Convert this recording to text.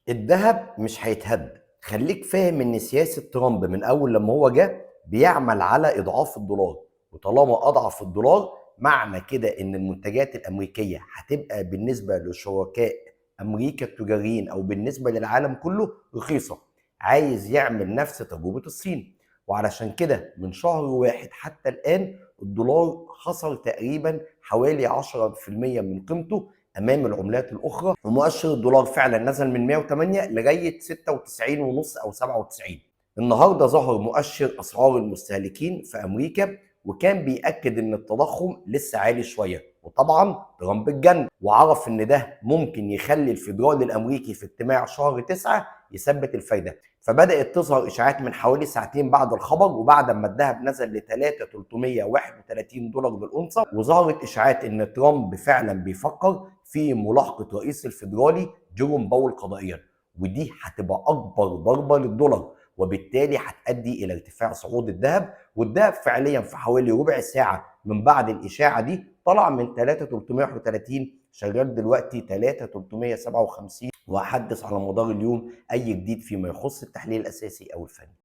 الذهب مش هيتهد. خليك فاهم ان سياسة ترامب من اول لما هو جه بيعمل على اضعاف الدولار، وطالما اضعف الدولار معنى كده ان المنتجات الامريكية هتبقى بالنسبة لشركاء امريكا التجاريين او بالنسبة للعالم كله رخيصة. عايز يعمل نفس تجربة الصين، وعلشان كده من شهر واحد حتى الان الدولار خسر تقريبا حوالي 10% من قيمته امام العملات الاخرى، ومؤشر الدولار فعلا نزل من 108 لغايه 96 ونص او 97. النهارده ظهر مؤشر اسعار المستهلكين في امريكا وكان بيأكد ان التضخم لسه عالي شويه، وطبعا ترامب اتجنن وعرف ان ده ممكن يخلي الفيدرالي الامريكي في اجتماع شهر 9 يثبت الفايده. فبدات تظهر اشاعات من حوالي ساعتين بعد الخبر، وبعد ما الذهب نزل ل 3,331 دولار للأونصة، وظهرت اشاعات ان ترامب فعلا بيفكر في ملاحقه رئيس الفيدرالي جيروم باول قضائيا، ودي هتبقى اكبر ضربه للدولار، وبالتالي هتؤدي الى ارتفاع صعود الذهب. والذهب فعليا في حوالي ربع ساعه من بعد الاشاعه دي طلع من 3,331 شغال دلوقتي 3,357. واحدث على مدار اليوم اي جديد فيما يخص التحليل الاساسي او الفني.